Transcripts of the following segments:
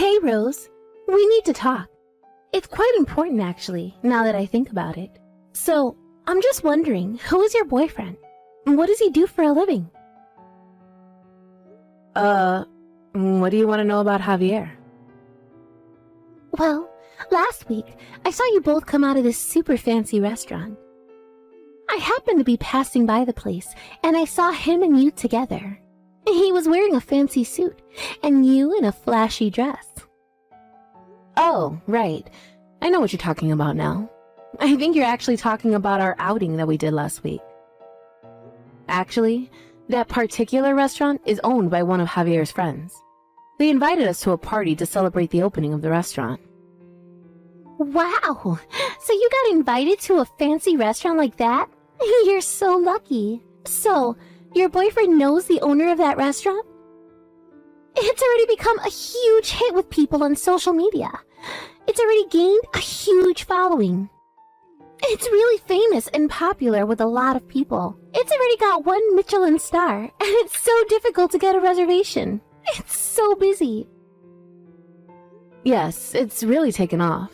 Hey, Rose. We need to talk. It's quite important, actually, now that I think about it. So, I'm just wondering, who is your boyfriend? What does he do for a living? What do you want to know about Javier? Well, last week, I saw you both come out of this super fancy restaurant. I happened to be passing by the place, and I saw him and you together. He was wearing a fancy suit, and you in a flashy dress. Oh, right. I know what you're talking about now. I think you're actually talking about our outing that we did last week. Actually, that particular restaurant is owned by one of Javier's friends. They invited us to a party to celebrate the opening of the restaurant. Wow! So you got invited to a fancy restaurant like that? You're so lucky. So, your boyfriend knows the owner of that restaurant? It's already become a huge hit with people on social media. It's already gained a huge following. It's really famous and popular with a lot of people. It's already got 1 Michelin star, and it's so difficult to get a reservation. It's so busy. Yes, it's really taken off.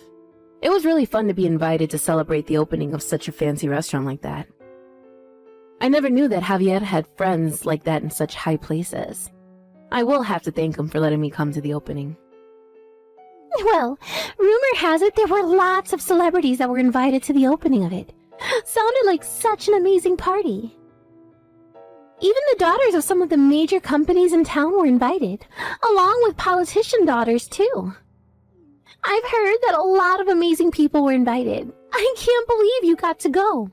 It was really fun to be invited to celebrate the opening of such a fancy restaurant like that. I never knew that Javier had friends like that in such high places. I will have to thank him for letting me come to the opening. Well, rumor has it there were lots of celebrities that were invited to the opening of it. Sounded like such an amazing party. Even the daughters of some of the major companies in town were invited, along with politician daughters too. I've heard that a lot of amazing people were invited. I can't believe you got to go.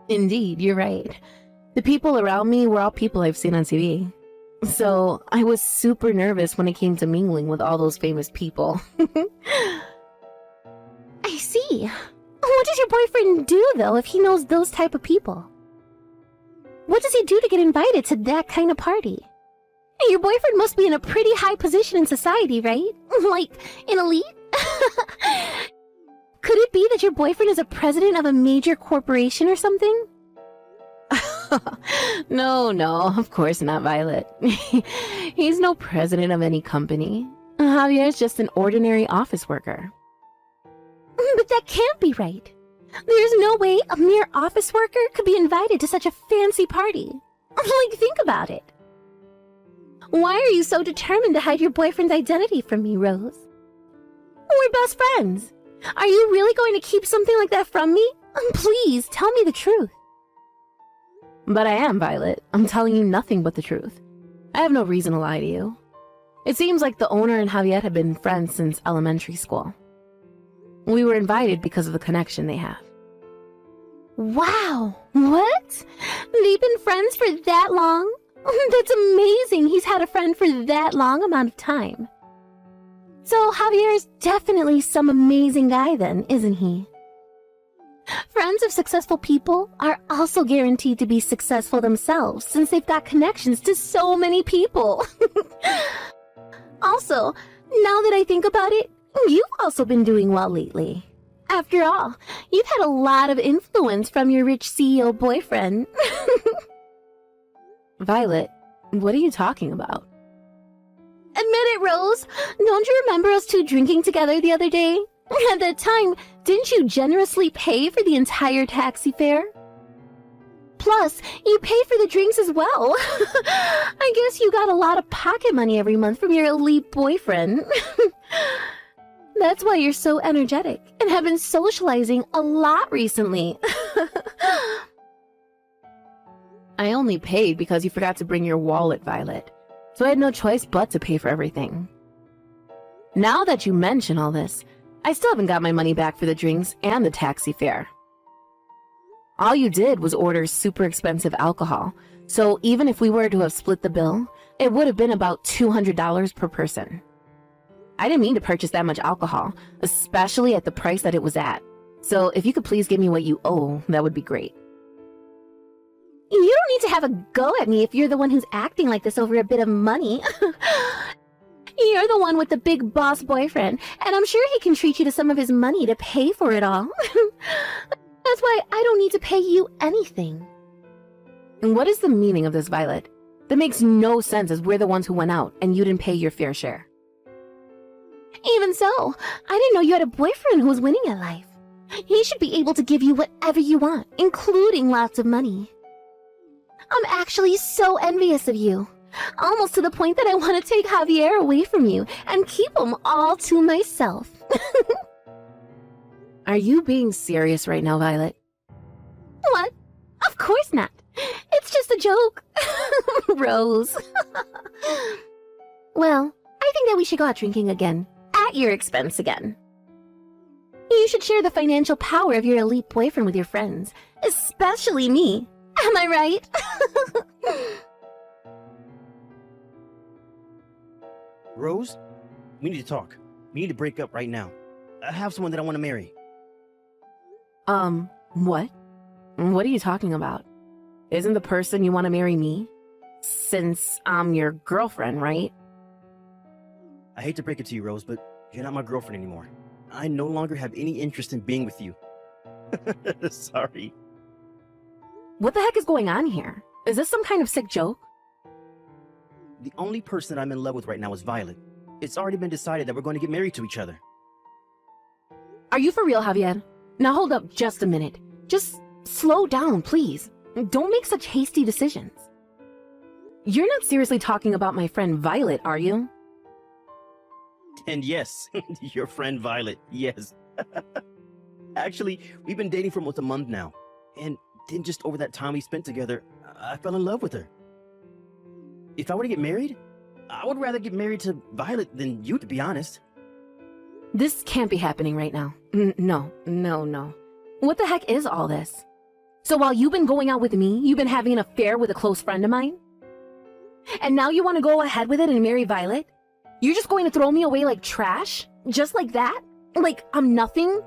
Indeed, you're right. The people around me were all people I've seen on TV. So I was super nervous when it came to mingling with all those famous people. I see. What does your boyfriend do, though, if he knows those type of people? What does he do to get invited to that kind of party? Your boyfriend must be in a pretty high position in society, right? Like, an elite? Could it be that your boyfriend is a president of a major corporation or something? No, of course not, Violet. He's no president of any company. Javier's just an ordinary office worker. But that can't be right. There's no way a mere office worker could be invited to such a fancy party. Like, think about it. Why are you so determined to hide your boyfriend's identity from me, Rose? We're best friends. Are you really going to keep something like that from me? Please, tell me the truth. But I am, Violet. I'm telling you nothing but the truth. I have no reason to lie to you. It seems like the owner and Javier have been friends since elementary school. We were invited because of the connection they have. Wow! What? They've been friends for that long? That's amazing he's had a friend for that long amount of time. So Javier's definitely some amazing guy then, isn't he? Friends of successful people are also guaranteed to be successful themselves since they've got connections to so many people. Also, now that I think about it, you've also been doing well lately. After all, you've had a lot of influence from your rich CEO boyfriend. Violet, what are you talking about? Admit it, Rose. Don't you remember us two drinking together the other day? At that time, didn't you generously pay for the entire taxi fare? Plus, you pay for the drinks as well. I guess you got a lot of pocket money every month from your elite boyfriend. That's why you're so energetic and have been socializing a lot recently. I only paid because you forgot to bring your wallet, Violet. So I had no choice but to pay for everything. Now that you mention all this, I still haven't got my money back for the drinks and the taxi fare. All you did was order super expensive alcohol, so even if we were to have split the bill, it would have been about $200 per person. I didn't mean to purchase that much alcohol, especially at the price that it was at. So if you could please give me what you owe, that would be great. You don't need to have a go at me if you're the one who's acting like this over a bit of money. You're the one with the big boss boyfriend, and I'm sure he can treat you to some of his money to pay for it all. That's why I don't need to pay you anything. And what is the meaning of this, Violet? That makes no sense as we're the ones who went out and you didn't pay your fair share. Even so, I didn't know you had a boyfriend who was winning at life. He should be able to give you whatever you want, including lots of money. I'm actually so envious of you. Almost to the point that I want to take Javier away from you and keep him all to myself. Are you being serious right now, Violet? What? Of course not. It's just a joke. Rose. Well, I think that we should go out drinking again. At your expense again. You should share the financial power of your elite boyfriend with your friends. Especially me. Am I right? Rose, we need to talk. We need to break up right now. I have someone that I want to marry. What? What are you talking about? Isn't the person you want to marry me? Since I'm your girlfriend, right? I hate to break it to you, Rose, but you're not my girlfriend anymore. I no longer have any interest in being with you. Sorry. What the heck is going on here? Is this some kind of sick joke? The only person I'm in love with right now is Violet. It's already been decided that we're going to get married to each other. Are you for real, Javier? Now hold up just a minute. Just slow down, please. Don't make such hasty decisions. You're not seriously talking about my friend Violet, are you? And yes, your friend Violet, yes. Actually, we've been dating for almost a month now. And then just over that time we spent together, I fell in love with her. If I were to get married, I would rather get married to Violet than you, to be honest. This can't be happening right now. No. What the heck is all this? So while you've been going out with me, you've been having an affair with a close friend of mine? And now you want to go ahead with it and marry Violet? You're just going to throw me away like trash? Just like that? Like I'm nothing?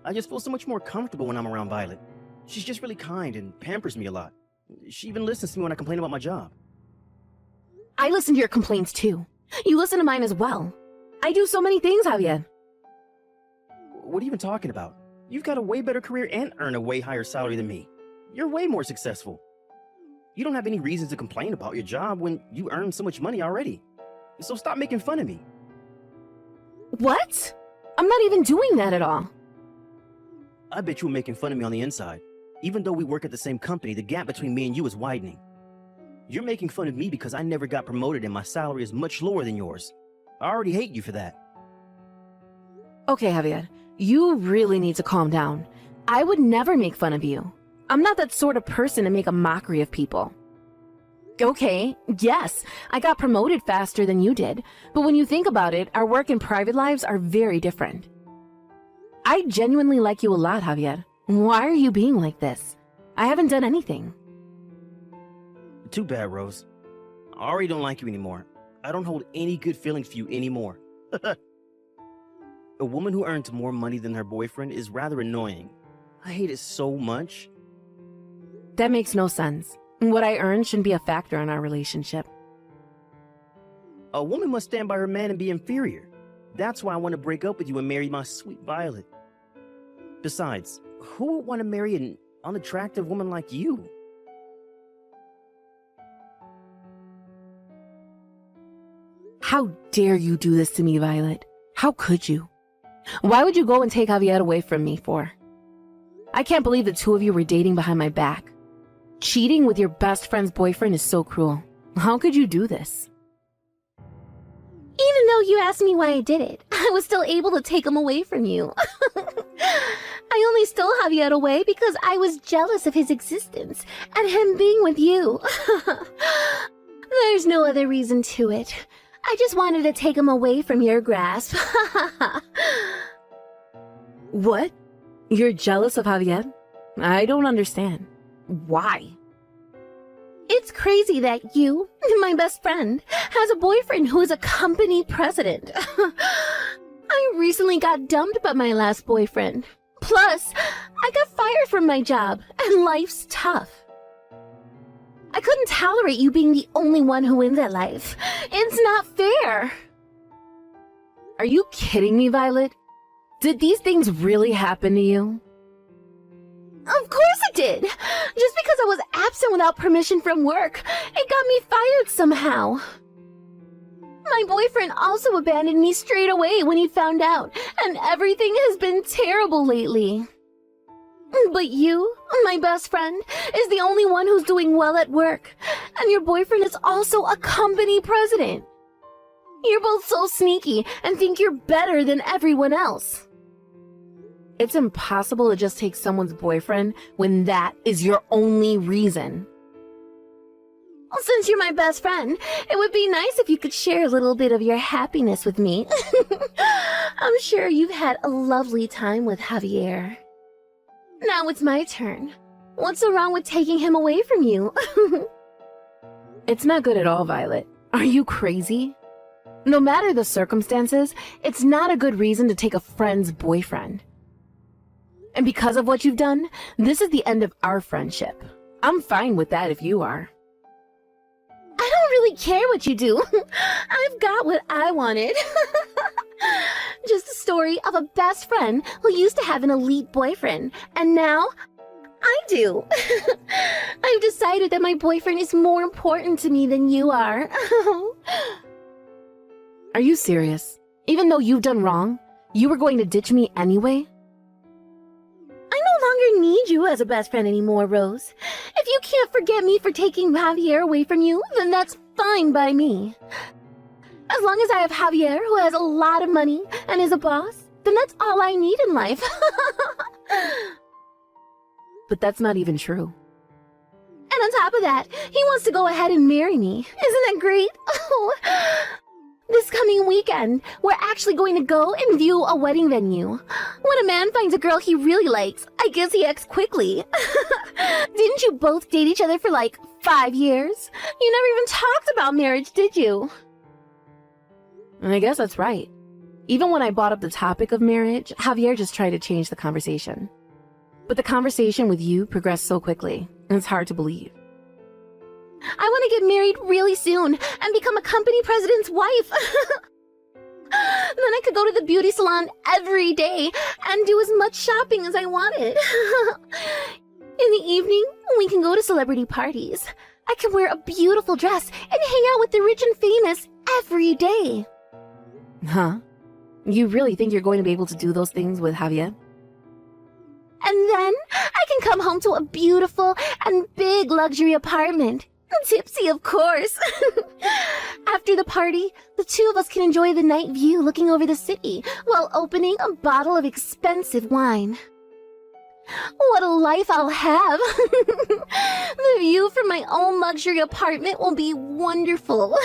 I just feel so much more comfortable when I'm around Violet. She's just really kind and pampers me a lot. She even listens to me when I complain about my job. I listen to your complaints too. You listen to mine as well. I do so many things, Javier. What are you even talking about? You've got a way better career and earn a way higher salary than me. You're way more successful. You don't have any reason to complain about your job when you earn so much money already. So stop making fun of me. What? I'm not even doing that at all. I bet you were making fun of me on the inside. Even though we work at the same company, the gap between me and you is widening. You're making fun of me because I never got promoted and my salary is much lower than yours. I already hate you for that. Okay, Javier, you really need to calm down. I would never make fun of you. I'm not that sort of person to make a mockery of people. Okay, yes, I got promoted faster than you did, but when you think about it, our work and private lives are very different. I genuinely like you a lot, Javier. Why are you being like this? I haven't done anything. Too bad, Rose. I already don't like you anymore. I don't hold any good feelings for you anymore. A woman who earns more money than her boyfriend is rather annoying. I hate it so much. That makes no sense. What I earn shouldn't be a factor in our relationship. A woman must stand by her man and be inferior. That's why I want to break up with you and marry my sweet Violet. Besides, who would want to marry an unattractive woman like you? How dare you do this to me, Violet? How could you? Why would you go and take Javier away from me for? I can't believe the two of you were dating behind my back. Cheating with your best friend's boyfriend is so cruel. How could you do this? Even though you asked me why I did it, I was still able to take him away from you. I only stole Javier away because I was jealous of his existence and him being with you. There's no other reason to it. I just wanted to take him away from your grasp. What? You're jealous of Javier? I don't understand. Why? It's crazy that you, my best friend, has a boyfriend who is a company president. I recently got dumped by my last boyfriend. Plus, I got fired from my job, and life's tough. I couldn't tolerate you being the only one who wins at life. It's not fair. Are you kidding me, Violet? Did these things really happen to you? Of course it did. Just because I was absent without permission from work, it got me fired somehow. My My boyfriend also abandoned me straight away when he found out, and everything has been terrible lately. But you, my best friend, is the only one who's doing well at work, and your boyfriend is also a company president. You're both so sneaky and think you're better than everyone else. It's impossible to just take someone's boyfriend when that is your only reason. Since you're my best friend, it would be nice if you could share a little bit of your happiness with me. I'm sure you've had a lovely time with Javier. Now it's my turn. What's so wrong with taking him away from you? It's not good at all, Violet. Are you crazy? No matter the circumstances, it's not a good reason to take a friend's boyfriend. And because of what you've done, this is the end of our friendship. I'm fine with that if you are. I don't really care what you do. I've got what I wanted. Just a story of a best friend who used to have an elite boyfriend, and now I do. I've decided that my boyfriend is more important to me than you are. Are you serious? Even though you've done wrong, you were going to ditch me anyway? I no longer need you as a best friend anymore, Rose. If you can't forget me for taking Javier away from you, then that's fine by me. As long as I have Javier, who has a lot of money and is a boss, then that's all I need in life. But that's not even true. And on top of that, he wants to go ahead and marry me. Isn't that great? Oh. This coming weekend, we're actually going to go and view a wedding venue. When a man finds a girl he really likes, I guess he acts quickly. Didn't you both date each other for like 5 years? You never even talked about marriage, did you? I guess that's right. Even when I brought up the topic of marriage, Javier just tried to change the conversation. But the conversation with you progressed so quickly, and it's hard to believe. I want to get married really soon and become a company president's wife. Then I could go to the beauty salon every day and do as much shopping as I wanted. In the evening, we can go to celebrity parties. I can wear a beautiful dress and hang out with the rich and famous every day. Huh? You really think you're going to be able to do those things with Javier? And then I can come home to a beautiful and big luxury apartment. Tipsy, of course. After the party, the two of us can enjoy the night view looking over the city while opening a bottle of expensive wine. What a life I'll have. The view from my own luxury apartment will be wonderful.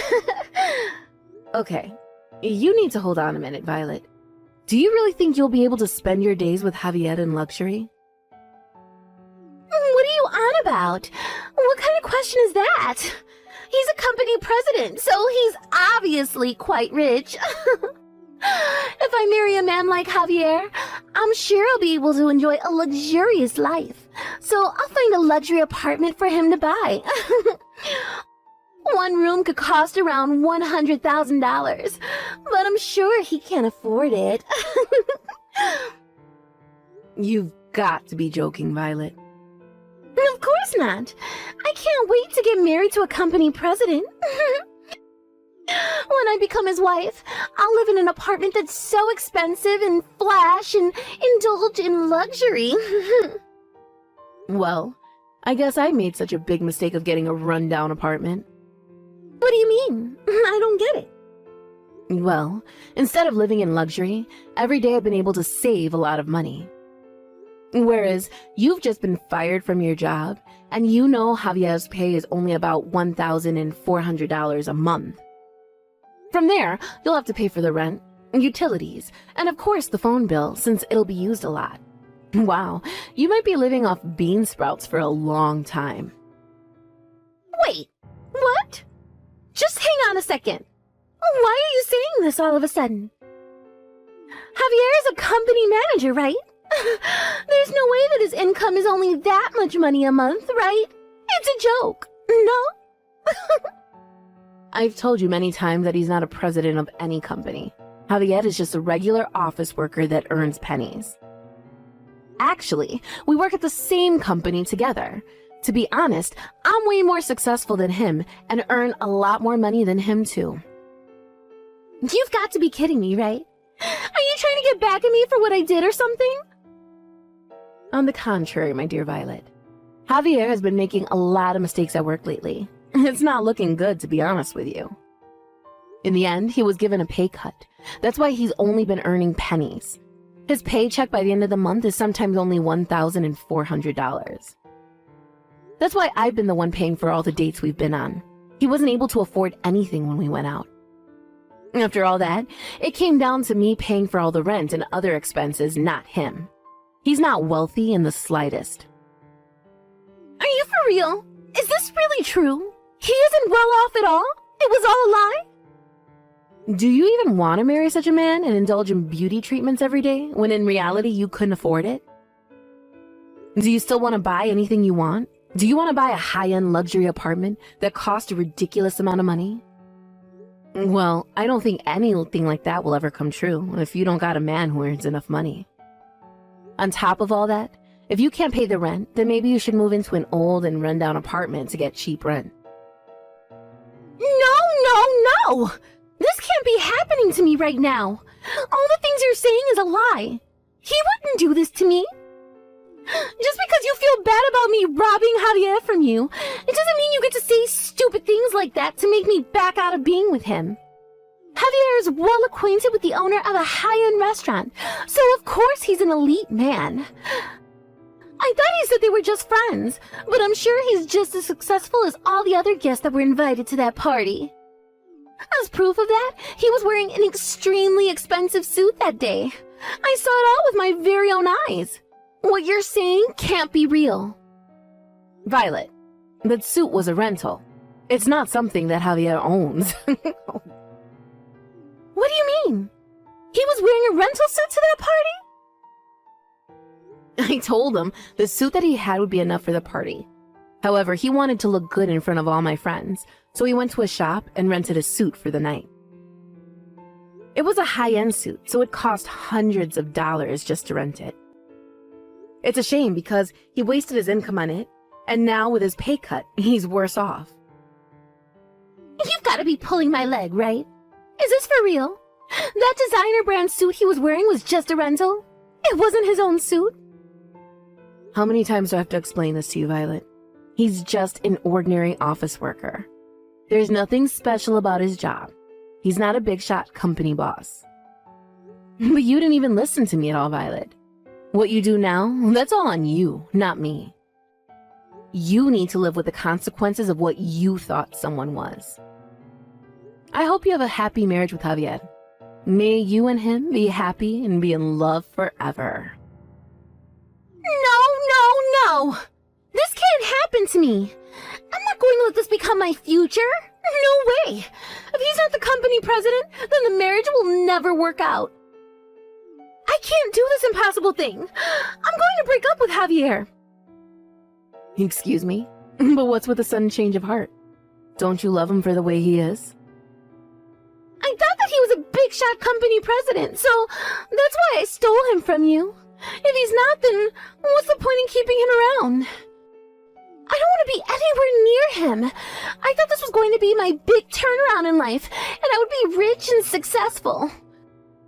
Okay, you need to hold on a minute, Violet. Do you really think you'll be able to spend your days with Javier in luxury? What are you on about? What kind of question is that? He's a company president, so he's obviously quite rich. If I marry a man like Javier, I'm sure I'll be able to enjoy a luxurious life. So I'll find a luxury apartment for him to buy. One room could cost around $100,000, but I'm sure he can't afford it. You've got to be joking, Violet. Of course not. I can't wait to get married to a company president. When I become his wife, I'll live in an apartment that's so expensive and flash and indulge in luxury. Well, I guess I made such a big mistake of getting a rundown apartment. What do you mean? I don't get it. Well, instead of living in luxury, every day I've been able to save a lot of money. Whereas you've just been fired from your job, and you know Javier's pay is only about $1,400 a month. From there, you'll have to pay for the rent, utilities, and of course the phone bill, since it'll be used a lot. Wow, you might be living off bean sprouts for a long time. Wait, what? Just hang on a second. Why are you saying this all of a sudden? Javier is a company manager, right? There's no way that his income is only that much money a month, right? It's a joke, no? I've told you many times that he's not a president of any company. Javier is just a regular office worker that earns pennies. Actually, we work at the same company together. To be honest, I'm way more successful than him and earn a lot more money than him too. You've got to be kidding me, right? Are you trying to get back at me for what I did or something? On the contrary, my dear Violet. Javier has been making a lot of mistakes at work lately. It's not looking good, to be honest with you. In the end, he was given a pay cut. That's why he's only been earning pennies. His paycheck by the end of the month is sometimes only $1,400. That's why I've been the one paying for all the dates we've been on. He wasn't able to afford anything when we went out. After all that, it came down to me paying for all the rent and other expenses, not him. He's not wealthy in the slightest. Are you for real? Is this really true? He isn't well off at all? It was all a lie? Do you even want to marry such a man and indulge in beauty treatments every day, when in reality you couldn't afford it? Do you still want to buy anything you want? Do you want to buy a high-end luxury apartment that costs a ridiculous amount of money? Well, I don't think anything like that will ever come true if you don't got a man who earns enough money. On top of all that, if you can't pay the rent, then maybe you should move into an old and run-down apartment to get cheap rent. No! This can't be happening to me right now. All the things you're saying is a lie. He wouldn't do this to me. Just because you feel bad about me robbing Javier from you, it doesn't mean you get to say stupid things like that to make me back out of being with him. Javier is well acquainted with the owner of a high-end restaurant, so of course he's an elite man. I thought he said they were just friends, but I'm sure he's just as successful as all the other guests that were invited to that party. As proof of that, he was wearing an extremely expensive suit that day. I saw it all with my very own eyes. What you're saying can't be real. Violet, that suit was a rental. It's not something that Javier owns. What do you mean? He was wearing a rental suit to that party? I told him the suit that he had would be enough for the party. However, he wanted to look good in front of all my friends, so he went to a shop and rented a suit for the night. It was a high-end suit, so it cost hundreds of dollars just to rent it. It's a shame because he wasted his income on it, and now with his pay cut, he's worse off. You've got to be pulling my leg, right? Is this for real? That designer brand suit he was wearing was just a rental? It wasn't his own suit? How many times do I have to explain this to you, Violet? He's just an ordinary office worker. There's nothing special about his job. He's not a big-shot company boss. But you didn't even listen to me at all, Violet. What you do now, that's all on you, not me. You need to live with the consequences of what you thought someone was. I hope you have a happy marriage with Javier. May you and him be happy and be in love forever. No! This can't happen to me. I'm not going to let this become my future. No way. If he's not the company president, then the marriage will never work out. I can't do this impossible thing. I'm going to break up with Javier. Excuse me? But what's with the sudden change of heart? Don't you love him for the way he is? I thought that he was a big-shot company president, so that's why I stole him from you. If he's not, then what's the point in keeping him around? I don't want to be anywhere near him. I thought this was going to be my big turnaround in life, and I would be rich and successful.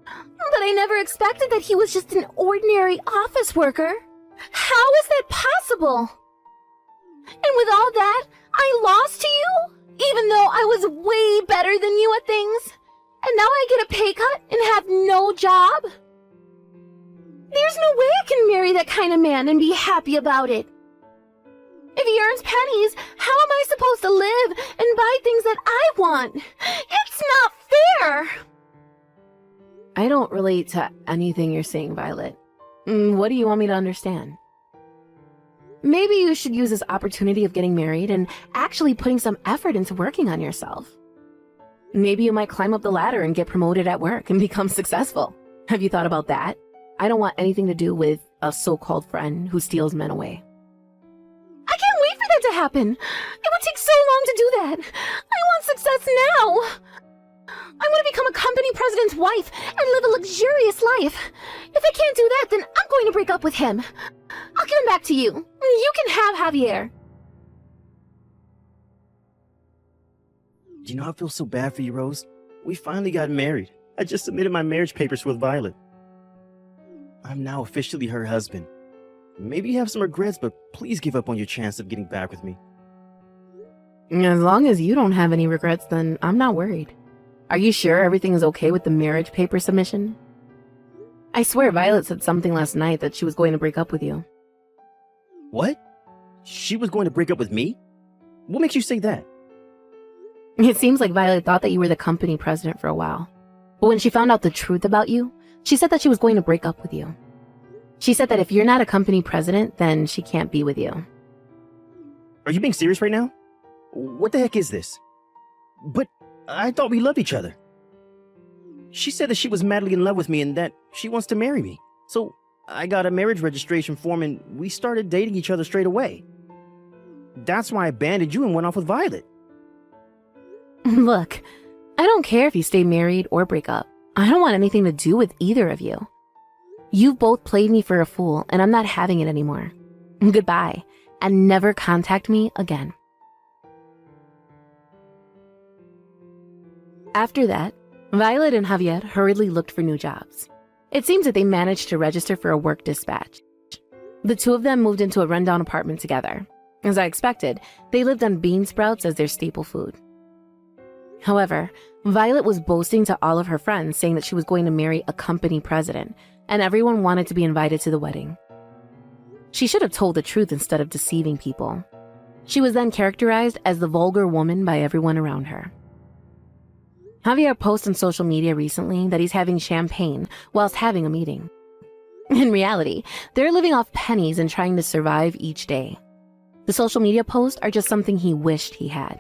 But I never expected that he was just an ordinary office worker. How is that possible? And with all that, I lost to you, even though I was way better than you at things. And now I get a pay cut and have no job? There's no way I can marry that kind of man and be happy about it. If he earns pennies, how am I supposed to live and buy things that I want? It's not fair! I don't relate to anything you're saying, Violet. What do you want me to understand? Maybe you should use this opportunity of getting married and actually putting some effort into working on yourself. Maybe you might climb up the ladder and get promoted at work and become successful. Have you thought about that? I don't want anything to do with a so-called friend who steals men away. I can't wait for that to happen. It would take so long to do that. I want success now. I want to become a company president's wife and live a luxurious life. If I can't do that, then I'm going to break up with him. I'll give him back to you. You can have Javier. Do you know I feel so bad for you, Rose? we finally got married. I just submitted my marriage papers with Violet. I'm now officially her husband. Maybe you have some regrets, but please give up on your chance of getting back with me. As long as you don't have any regrets, then I'm not worried. Are you sure everything is okay with the marriage paper submission? I swear Violet said something last night that she was going to break up with you. What? She was going to break up with me? What makes you say that? It seems like Violet thought that you were the company president for a while. But when she found out the truth about you, she said that she was going to break up with you. She said that if you're not a company president, then she can't be with you. Are you being serious right now? What the heck is this? But I thought we loved each other. She said that she was madly in love with me and that she wants to marry me. So I got a marriage registration form and we started dating each other straight away. That's why I abandoned you and went off with Violet. Look, I don't care if you stay married or break up. I don't want anything to do with either of you. You've both played me for a fool, and I'm not having it anymore. Goodbye, and never contact me again. After that, Violet and Javier hurriedly looked for new jobs. It seems that they managed to register for a work dispatch. The two of them moved into a rundown apartment together. As I expected, they lived on bean sprouts as their staple food. However, Violet was boasting to all of her friends, saying that she was going to marry a company president, and everyone wanted to be invited to the wedding. She should have told the truth instead of deceiving people. She was then characterized as the vulgar woman by everyone around her. Javier posted on social media recently that he's having champagne whilst having a meeting. In reality, they're living off pennies and trying to survive each day. The social media posts are just something he wished he had.